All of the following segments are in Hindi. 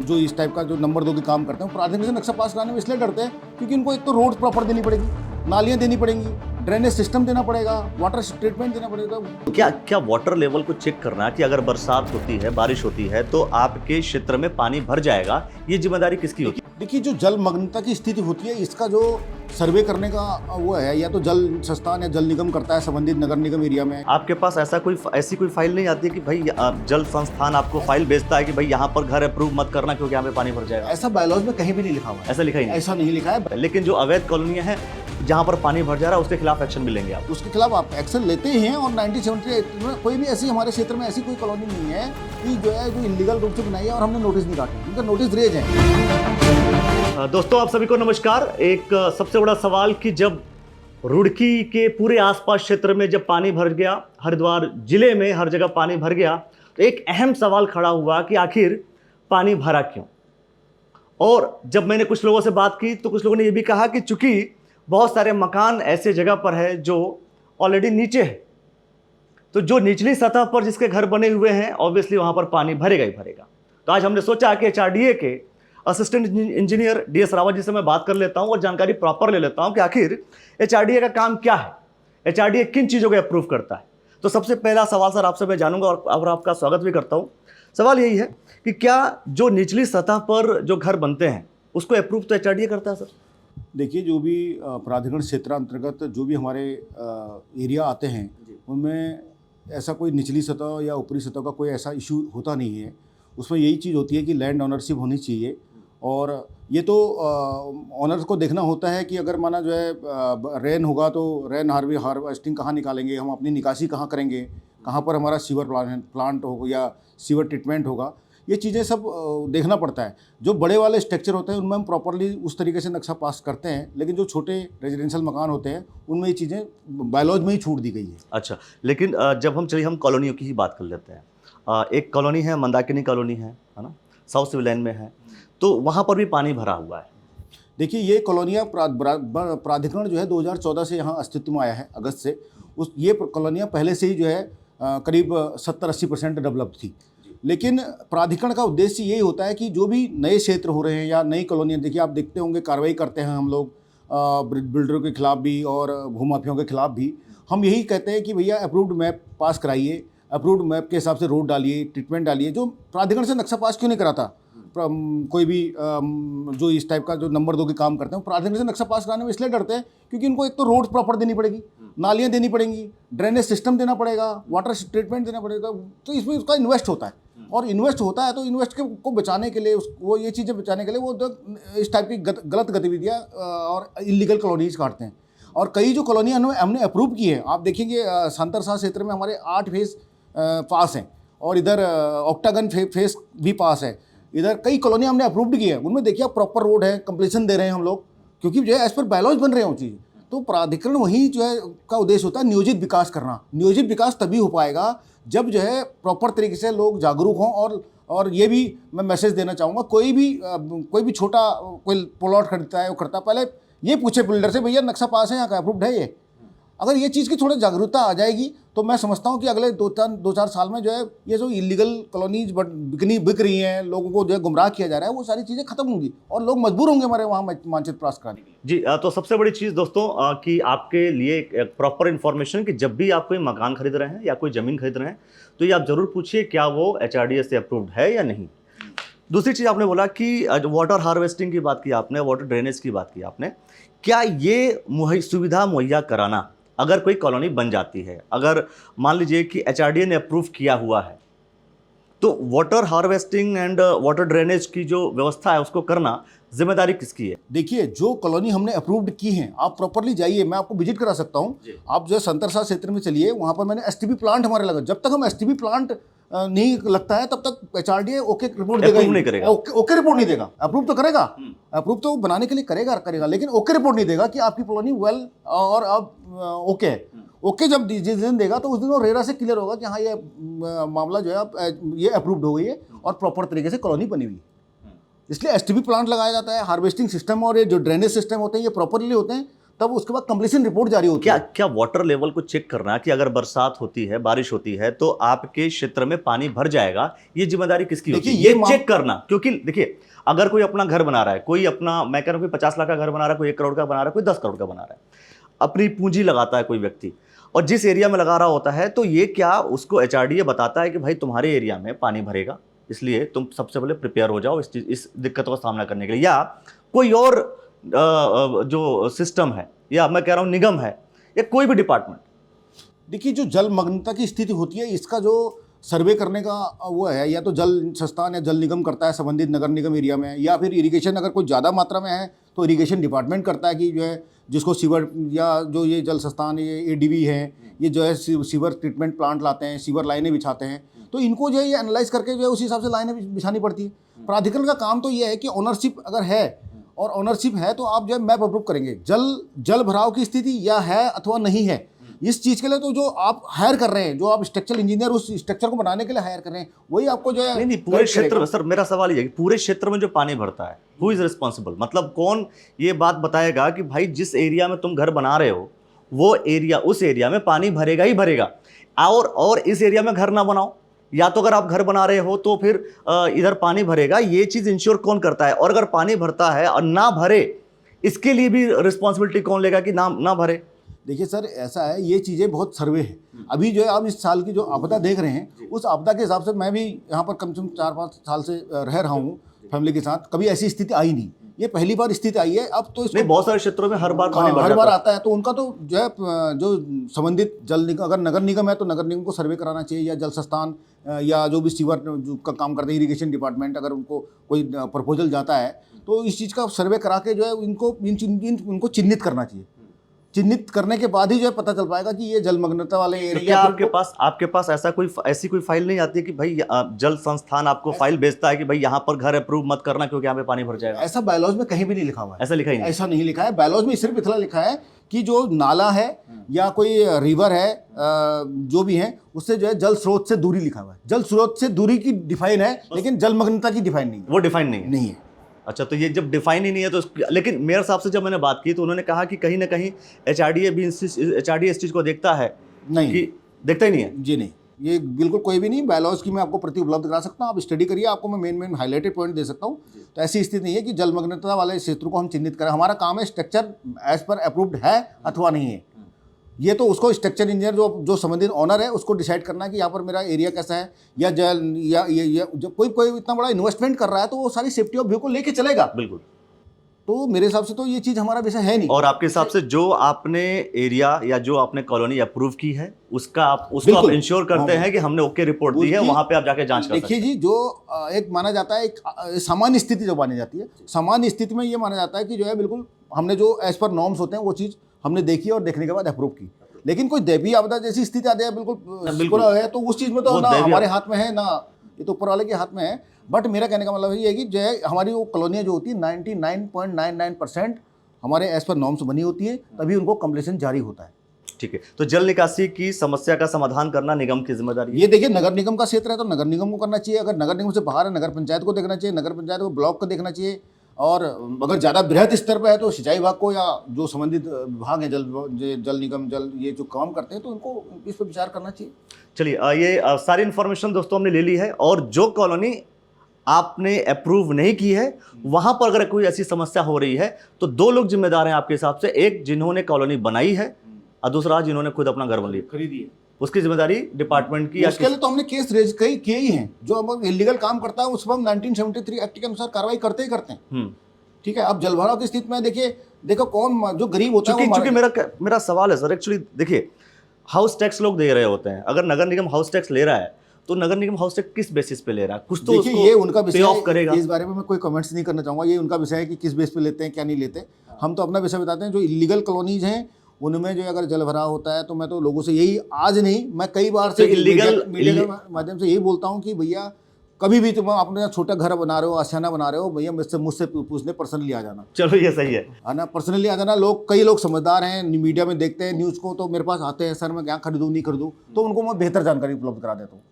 जो इस टाइप का जो नंबर 2 के काम करते हैं प्राधिकरण से नक्शा पास कराने में इसलिए डरते हैं क्योंकि इनको एक तो रोड प्रॉपर देनी पड़ेगी, नालियाँ देनी पड़ेंगी, ड्रेनेज सिस्टम देना पड़ेगा, वाटर ट्रीटमेंट देना पड़ेगा। क्या क्या वाटर लेवल को चेक करना कि अगर बरसात होती है, बारिश होती है तो आपके क्षेत्र में पानी भर जाएगा, ये जिम्मेदारी किसकी होती है? देखिए जो जलमग्नता की स्थिति होती है इसका जो सर्वे करने का वो है या तो जल संस्थान या जल निगम करता है संबंधित नगर निगम एरिया में। आपके पास ऐसी कोई फाइल नहीं आती है कि भाई जल संस्थान आपको फाइल भेजता है कि भाई यहाँ पर घर अप्रूव मत करना क्योंकि यहाँ पे पानी भर जाएगा? ऐसा बायलॉज में कहीं भी नहीं लिखा हुआ है। ऐसा लिखा ही नहीं? ऐसा नहीं लिखा है। लेकिन जो अवैध कॉलोनियां हैं जहाँ पर पानी भर जा रहा है उसके खिलाफ एक्शन भी लेंगे आप? उसके खिलाफ आप एक्शन लेते ही हैं और 1978 में कोई भी ऐसी हमारे क्षेत्र में ऐसी कोई कॉलोनी नहीं है कि जो है जो इलीगल रूप से बनाई है और हमने नोटिस नहीं काटे। उनका नोटिस रेज है। दोस्तों आप सभी को नमस्कार। एक सबसे बड़ा सवाल कि जब रुड़की के पूरे आसपास क्षेत्र में जब पानी भर गया, हरिद्वार जिले में हर जगह पानी भर गया, तो एक अहम सवाल खड़ा हुआ कि आखिर पानी भरा क्यों। और जब मैंने कुछ लोगों से बात की तो कुछ लोगों ने यह भी कहा कि चूंकि बहुत सारे मकान ऐसे जगह पर है जो ऑलरेडी नीचे है, तो जो निचली सतह पर जिसके घर बने हुए हैं ऑब्वियसली वहां पर पानी भरेगा ही भरेगा। तो आज हमने सोचा कि एचआरडीए के assistant engineer DS Rawat ji से मैं बात कर लेता हूं और जानकारी प्रॉपर ले लेता हूं कि आखिर एचआरडीए का काम क्या है, एचआरडीए किन चीज़ों को अप्रूव करता है। तो सबसे पहला सवाल सर आपसे मैं जानूंगा और आपका स्वागत भी करता हूं। सवाल यही है कि क्या जो निचली सतह पर जो घर बनते हैं उसको अप्रूव तो एचआरडीए करता है? सर देखिए जो भी प्राधिकरण क्षेत्र अंतर्गत जो भी हमारे एरिया आते हैं उनमें ऐसा कोई निचली सतह या ऊपरी सतह का कोई ऐसा इशू होता नहीं है। उसमें यही चीज़ होती है कि लैंड ऑनरशिप होनी चाहिए और ये तो ऑनर्स को देखना होता है कि अगर माना जो है रेन होगा तो रेन हार्वेस्टिंग कहाँ निकालेंगे, हम अपनी निकासी कहाँ करेंगे, कहाँ पर हमारा सीवर प्लांट होगा या सीवर ट्रीटमेंट होगा, ये चीज़ें सब देखना पड़ता है। जो बड़े वाले स्ट्रक्चर होते हैं उनमें हम प्रॉपरली उस तरीके से नक्शा पास करते हैं, लेकिन जो छोटे रेजिडेंशियल मकान होते हैं उनमें ये चीज़ें बायलॉज में ही छूट दी गई है। अच्छा, लेकिन जब हम कॉलोनियों की ही बात कर लेते हैं, एक कॉलोनी है मंदाकिनी कॉलोनी है ना, साउथ सिविल लाइन में है, तो वहाँ पर भी पानी भरा हुआ है। देखिए ये कॉलोनियाँ प्राधिकरण जो है 2014 से यहाँ अस्तित्व में आया है, अगस्त से। ये कॉलोनियाँ पहले से ही जो है करीब 70-80% डेवलप थी, लेकिन प्राधिकरण का उद्देश्य यही होता है कि जो भी नए क्षेत्र हो रहे हैं या नई कॉलोनियाँ, देखिए आप देखते होंगे कार्रवाई करते हैं हम लोग बिल्डरों के खिलाफ भी और भूमाफियों के खिलाफ भी। हम यही कहते हैं कि भैया अप्रूव्ड मैप पास कराइए, अप्रूव्ड मैप के हिसाब से रोड डालिए, ट्रीटमेंट डालिए। जो प्राधिकरण से नक्शा पास क्यों नहीं कराता कोई भी जो इस टाइप का जो नंबर 2 के काम करते हैं प्राधिकरण से नक्शा पास कराने में इसलिए डरते हैं क्योंकि इनको एक तो रोड प्रॉपर देनी पड़ेगी, नालियाँ देनी पड़ेंगी, ड्रेनेज सिस्टम देना पड़ेगा, वाटर ट्रीटमेंट देना पड़ेगा। तो इसमें उसका इन्वेस्ट होता है और इन्वेस्ट होता है तो इन्वेस्ट को बचाने के लिए वो ये चीज़ें बचाने के लिए वो इस टाइप की गलत गतिविधियाँ और इलीगल कॉलोनीज काटते हैं। और कई जो कॉलोनियाँ हमने अप्रूव की है, आप देखेंगे सांतरसा क्षेत्र में हमारे 8 फेस पास हैं और इधर ऑक्टागन फेस भी पास है। इधर कई कॉलोनियाँ हमने अप्रूव्ड की है, उनमें देखिए प्रॉपर रोड है, कंप्लीशन दे रहे हैं हम लोग, क्योंकि जो है एज पर बायलॉज बन रहे हैं वो चीज़। तो प्राधिकरण वही जो है का उद्देश्य होता है नियोजित विकास करना। नियोजित विकास तभी हो पाएगा जब जो है प्रॉपर तरीके से लोग जागरूक हों। और ये भी मैं मैसेज देना चाहूँगा, कोई भी छोटा कोई प्लॉट खरीदता है, वो करता पहले ये पूछे बिल्डर से, भैया नक्शा पास है यहाँ का, अप्रूव्ड है ये। अगर ये चीज़ की थोड़ी जागरूकता आ जाएगी तो मैं समझता हूँ कि अगले 2-4 साल में जो है ये जो इलीगल कॉलोनीज बिक रही हैं, लोगों को जो है गुमराह किया जा रहा है, वो सारी चीज़ें खत्म होंगी और लोग मजबूर होंगे हमारे वहाँ मानचित्र पास कराने के लिए। जी, तो सबसे बड़ी चीज़ दोस्तों कि आपके लिए एक प्रॉपर इन्फॉर्मेशन कि जब भी आप कोई मकान खरीद रहे हैं या कोई ज़मीन खरीद रहे हैं तो ये आप ज़रूर पूछिए क्या वो एचआरडीए से अप्रूव्ड है या नहीं। दूसरी चीज़ आपने बोला कि वाटर हार्वेस्टिंग की बात की आपने, वाटर ड्रेनेज की बात की आपने, क्या ये सुविधा मुहैया कराना अगर कोई कॉलोनी बन जाती है, अगर मान लीजिए कि एचआरडीए ने अप्रूव किया हुआ है, तो water harvesting and water drainage की जो व्यवस्था है उसको करना जिम्मेदारी किसकी है? देखिए जो कॉलोनी हमने अप्रूव्ड की हैं, आप प्रॉपरली जाइए, मैं आपको विजिट करा सकता हूँ। आप जो है संतरसा क्षेत्र में चलिए, वहाँ पर मैंने एसटीपी प्लांट हमारे लगा। जब तक हम एसटीपी प्लांट नहीं लगता है तब तक एचआरडीए ओके रिपोर्ट देगा नहीं करेगा, ओके रिपोर्ट नहीं देगा। अप्रूव तो करेगा, अप्रूव तो बनाने के लिए करेगा, लेकिन ओके रिपोर्ट नहीं देगा कि आपकी कॉलोनी वेल और अब ओके है। ओके जब जिस दिन देगा तो उस दिन वो रेरा से क्लियर होगा कि हाँ ये मामला जो है ये अप्रूव्ड हो गई है और प्रॉपर तरीके से कॉलोनी बनी हुई है। इसलिए एसटीपी प्लांट लगाया जाता है, हार्वेस्टिंग सिस्टम और ये जो ड्रेनेज सिस्टम होते हैं ये प्रॉपरली होते हैं, तब उसके बाद कंप्लीशन रिपोर्ट जारी होती क्या है। क्या वाटर लेवल को चेक करना कि अगर बरसात होती है, बारिश होती है, तो आपके क्षेत्र में पानी भर जाएगा, ये जिम्मेदारी किसकी होती है? देखिए, ये चेक करना, क्योंकि देखिए अगर कोई अपना घर बना रहा है, कोई अपना, मैं कह रहा हूं कोई 50 लाख का घर बना रहा है, कोई 1 करोड़ का बना रहा है, कोई 10 करोड़ का बना रहा है, अपनी पूंजी लगाता है कोई व्यक्ति, और जिस एरिया में लगा रहा होता है, तो ये क्या उसको एचआरडीए बताता है कि भाई तुम्हारे एरिया में पानी भरेगा, इसलिए तुम सबसे पहले प्रिपेयर हो जाओ इस दिक्कतों का सामना करने के लिए, या कोई और जो सिस्टम है, या मैं कह रहा हूं निगम है, या कोई भी डिपार्टमेंट? देखिए, जो जलमग्नता की स्थिति होती है, इसका जो सर्वे करने का वो है, या तो जल संस्थान या जल निगम करता है संबंधित नगर निगम एरिया में, या फिर इरिगेशन अगर कोई ज़्यादा मात्रा में है तो इरिगेशन डिपार्टमेंट करता है कि जो है जिसको सीवर, या जो ये जल संस्थान, ये एडीबी हैं, ये जो है सीवर ट्रीटमेंट प्लांट लाते हैं, सीवर लाइनें बिछाते हैं, तो इनको जो है ये एनालाइज करके जो है उसी हिसाब से लाइनें बिछानी पड़ती है। प्राधिकरण का काम तो ये है कि ओनरशिप अगर है, और ओनरशिप है तो आप जो है मैप अप्रूव करेंगे, जल भराव की स्थिति या है अथवा नहीं है, इस चीज़ के लिए तो जो आप हायर कर रहे हैं, जो आप स्ट्रक्चरल इंजीनियर उस स्ट्रक्चर को बनाने के लिए हायर कर रहे हैं, वही आपको जो है नहीं, पूरे क्षेत्र में, सर मेरा सवाल ये है कि पूरे क्षेत्र में जो पानी भरता है, हु इज रिस्पॉन्सिबल? मतलब कौन ये बात बताएगा कि भाई जिस एरिया में तुम घर बना रहे हो, वो एरिया, उस एरिया में पानी भरेगा ही भरेगा, और इस एरिया में घर ना बनाओ, या तो अगर आप घर बना रहे हो तो फिर इधर पानी भरेगा, ये चीज इंश्योर कौन करता है? और अगर पानी भरता है और ना भरे, इसके लिए भी रिस्पॉन्सिबिलिटी कौन लेगा कि ना भरे? देखिए सर, ऐसा है, ये चीज़ें बहुत सर्वे है। अभी जो है आप इस साल की जो आपदा देख रहे हैं, उस आपदा के हिसाब से मैं भी यहाँ पर कम से कम 4-5 साल से रह रहा हूँ फैमिली के साथ, कभी ऐसी स्थिति आई नहीं, ये पहली बार स्थिति आई है। अब तो नहीं, बहुत सारे क्षेत्रों में हर बार पानी भर हर जाता बार है। आता है, तो उनका तो जो है जो संबंधित जल निगम, अगर नगर निगम है तो नगर निगम को सर्वे कराना चाहिए, या जल संस्थान या जो भी सीवर जो का काम करते हैं इरिगेशन डिपार्टमेंट, अगर उनको कोई प्रपोजल जाता है तो इस चीज़ का सर्वे करा के जो है उनको चिन्हित करना चाहिए। चिन्हित करने के बाद ही जो है पता चल पाएगा कि ये जलमग्नता वाले तो एरिया। क्या आपके पास ऐसी कोई फाइल नहीं आती है कि भाई जल संस्थान आपको फाइल भेजता है कि भाई यहाँ पर घर अप्रूव मत करना क्योंकि यहाँ पे पानी भर जाएगा? ऐसा बायलॉज में कहीं भी नहीं लिखा हुआ है। ऐसा लिखा ही नहीं? ऐसा नहीं लिखा है बायलॉज में, सिर्फ इतना लिखा है कि जो नाला है या कोई रिवर है, जो भी है, उससे जो है जल स्रोत से दूरी लिखा हुआ है। जल स्रोत से दूरी की डिफाइन है, लेकिन जलमग्नता की डिफाइन नहीं है। वो डिफाइन नहीं है। अच्छा, तो ये जब डिफाइन ही नहीं है तो लेकिन मेयर साहब से जब मैंने बात की तो उन्होंने कहा कि कहीं ना कहीं एचआरडीए इस चीज़ को देखता है। नहीं, कि देखता ही नहीं है? जी नहीं, ये बिल्कुल कोई भी नहीं। बायलॉज की मैं आपको प्रति उपलब्ध करा सकता हूँ, आप स्टडी करिए, आपको मैं मेन हाईलाइटेड पॉइंट दे सकता हूँ। तो ऐसी स्थिति नहीं है कि जलमग्नता वाले क्षेत्र को हम चिन्हित करें। हमारा काम है स्ट्रक्चर एज पर अप्रूव्ड है अथवा नहीं है, ये तो उसको स्ट्रक्चर इंजीनियर जो संबंधित ऑनर है उसको डिसाइड करना है कि यहाँ पर मेरा एरिया कैसा है, या जल या जब कोई इतना बड़ा इन्वेस्टमेंट कर रहा है तो वो सारी सेफ्टी ऑफ व्यू को लेके चलेगा। बिल्कुल। तो मेरे हिसाब से तो ये चीज़ हमारा विषय है नहीं। और आपके हिसाब से जो आपने एरिया या जो आपने कॉलोनी अप्रूव की है उसको आप इंश्योर करते हैं कि हमने ओके रिपोर्ट दी है, वहां पे आप जाके जांच कर सकते देखिए जी, जो एक माना जाता है, एक सामान्य स्थिति जो मानी जाती है, सामान्य स्थिति में ये माना जाता है कि जो है बिल्कुल हमने जो एज पर नॉर्म्स होते हैं वो चीज़ हमने देखी और देखने के बाद अप्रूव की। लेकिन कोई दैवीय आपदा जैसी स्थिति आती है बिल्कुल है, तो उस चीज़ में तो ना हमारे हाथ में है ना ये तो ऊपर वाले के हाथ में है। बट मेरा कहने का मतलब ये है कि जो है हमारी वो कॉलोनियाँ जो होती है 99.99% हमारे एज पर नॉर्म्स बनी होती है, तभी उनको कंप्लीशन जारी होता है। ठीक है, तो जल निकासी की समस्या का समाधान करना निगम की जिम्मेदारी है। ये देखिए, नगर निगम का क्षेत्र है तो नगर निगम को करना चाहिए, अगर नगर निगम से बाहर है नगर पंचायत को देखना चाहिए, नगर पंचायत को ब्लॉक को देखना चाहिए, और अगर ज़्यादा बृहद स्तर पर है तो सिंचाई विभाग को या जो संबंधित विभाग हैं जल निगम ये जो काम करते हैं तो उनको इस पर विचार करना चाहिए। चलिए, ये सारी इन्फॉर्मेशन दोस्तों हमने ले ली है, और जो कॉलोनी आपने अप्रूव नहीं की है वहां पर अगर कोई ऐसी समस्या हो रही है तो 2 लोग जिम्मेदार हैं आपके हिसाब से, एक जिन्होंने कॉलोनी बनाई है और दूसरा जिन्होंने खुद अपना घर बन लिया खरीदी है, उसकी जिम्मेदारी डिपार्टमेंट की। उसके लिए तो हमने केस रेज किए ही हैं। जो हम इलीगल काम करता है उस पर हम 1973 एक्ट के अनुसार कार्रवाई करते ही करते हैं। ठीक है, अब जलभराव की स्थिति में देखो कौन जो गरीब होता है। चूंकि मेरा सवाल है सर, एक्चुअली देखिए, हाउस टैक्स लोग दे रहे होते हैं, अगर नगर निगम हाउस टैक्स ले रहा है तो नगर निगम हाउस टैक्स किस बेसिस पे ले रहा है? कुछ तो देखिए, ये उनका विषय ऑफ करेगा। इस बारे में मैं कोई कमेंट्स नहीं करना चाहूँगा, ये उनका विषय है कि किस बेस पे लेते हैं क्या नहीं लेते। हम तो अपना विषय बताते हैं। जो इलीगल कॉलोनीज हैं उनमें जो अगर जलभराव होता है तो मैं तो लोगों से यही, आज नहीं मैं कई बार से मीडिया के माध्यम से यही बोलता हूँ कि भैया कभी भी तुम अपने छोटा घर बना रहे हो, आशियाना बना रहे हो, भैया मुझसे पूछने पर्सनली आ जाना। चलो, ये सही है ना, पर्सनली आ जाना। कई लोग समझदार हैं, मीडिया में देखते हैं न्यूज़ को, तो मेरे पास आते हैं, सर मैं क्या खरीदूँ नहीं खरीदूँ, तो उनको मैं बेहतर जानकारी उपलब्ध करा देता हूँ।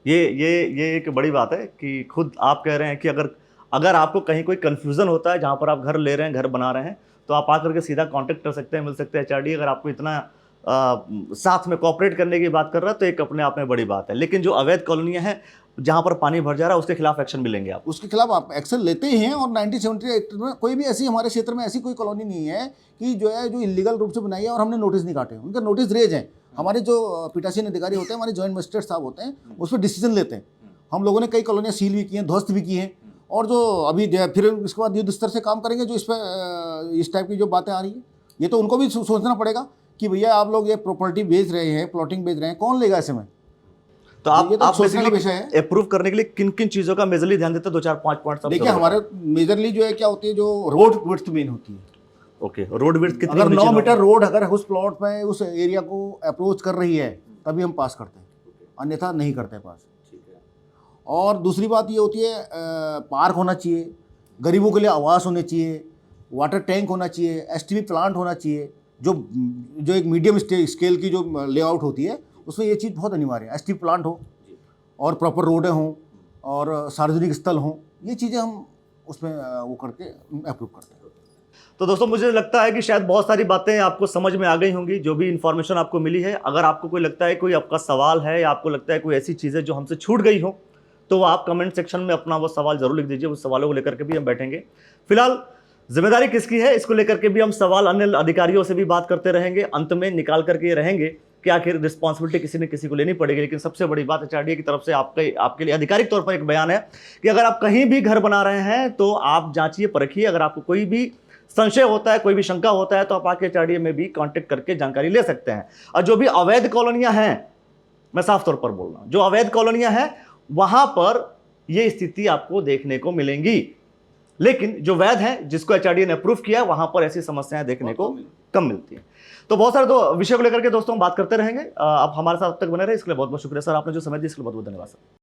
ये एक बड़ी बात है कि खुद आप कह रहे हैं कि अगर अगर आपको कहीं कोई कन्फ्यूजन होता है जहाँ पर आप घर ले रहे हैं, घर बना रहे हैं, तो आप आकर के सीधा कांटेक्ट कर सकते हैं, मिल सकते हैं HRD। अगर आपको इतना साथ में कोऑपरेट करने की बात कर रहा है तो एक अपने आप में बड़ी बात है। लेकिन जो अवैध कॉलोनियां हैं जहां पर पानी भर जा रहा है उसके खिलाफ एक्शन भी लेंगे आप? उसके खिलाफ आप एक्शन लेते ही हैं। और 1970 एक्ट में कोई भी ऐसी हमारे क्षेत्र में ऐसी कोई कॉलोनी नहीं है कि जो है जो इलीगल रूप से बनाई है और हमने नोटिस नहीं काटे। उनका नोटिस रेज है। हमारे जो पीठासीन अधिकारी होते हैं, हमारे जॉइंट मजिस्ट्रेट साहब होते हैं, उस पर डिसीजन लेते हैं। हम लोगों ने कई कॉलोनियाँ सील भी की हैं, ध्वस्त भी की हैं। और जो अभी फिर इसके बाद युद्ध स्तर से काम करेंगे जो इस पर इस टाइप की जो बातें आ रही है, ये तो उनको भी सोचना पड़ेगा कि भैया आप लोग ये प्रॉपर्टी बेच रहे हैं, प्लॉटिंग बेच रहे हैं, कौन लेगा ऐसे में? तो आप सोचने का विषय है। अप्रूव करने के लिए किन किन चीजों का मेजरली ध्यान देते हैं? 2-4-5 पॉइंट। देखिए हमारे मेजरली जो है क्या होती है, जो रोड विड्थ मेन होती है। ओके, रोड विड्थ कितनी? अगर 9 मीटर रोड अगर उस प्लॉट में उस एरिया को अप्रोच कर रही है तभी हम पास करते हैं, अन्यथा नहीं करते पास। और दूसरी बात ये होती है पार्क होना चाहिए, गरीबों के लिए आवास होने चाहिए, वाटर टैंक होना चाहिए, STP प्लांट होना चाहिए। जो एक मीडियम स्केल की जो लेआउट होती है उसमें ये चीज़ बहुत अनिवार्य है। STP प्लांट हो और प्रॉपर रोडें हों और सार्वजनिक स्थल हों, ये चीज़ें हम उसमें वो करके अप्रूव करते हैं। तो दोस्तों मुझे लगता है कि शायद बहुत सारी बातें आपको समझ में आ गई होंगी, जो भी इन्फॉर्मेशन आपको मिली है। अगर आपको कोई लगता है कोई आपका सवाल है या आपको लगता है कोई ऐसी चीज़ें जो हमसे छूट गई हो, तो आप कमेंट सेक्शन में अपना वो सवाल जरूर लिख दीजिए। उस सवालों को लेकर के भी हम बैठेंगे। फिलहाल जिम्मेदारी किसकी है, इसको लेकर के भी हम सवाल अन्य अधिकारियों से भी बात करते रहेंगे। अंत में निकाल करके रहेंगे कि आखिर रिस्पॉन्सिबिलिटी किसी न किसी को लेनी पड़ेगी। लेकिन सबसे बड़ी बात HRD की तरफ से आपके लिए आधिकारिक तौर पर एक बयान है कि अगर आप कहीं भी घर बना रहे हैं तो आप जांचिए, परखिए। अगर आपको कोई भी संशय होता है, कोई भी शंका होता है, तो आप आके HRD में भी कांटेक्ट करके जानकारी ले सकते हैं। और जो भी अवैध कॉलोनियां हैं, मैं साफ तौर पर बोल रहा हूं, जो अवैध कॉलोनियां हैं वहां पर यह स्थिति आपको देखने को मिलेंगी। लेकिन जो वैध है, जिसको HRD ने अप्रूव किया, वहां पर ऐसी समस्याएं देखने को कम मिलती हैं। तो बहुत सारे विषय को लेकर के दोस्तों हम बात करते रहेंगे। आप हमारे साथ अब तक बने रहे, इसके लिए बहुत बहुत शुक्रिया सर। आपने जो समय दिया इसके लिए बहुत बहुत धन्यवाद सर।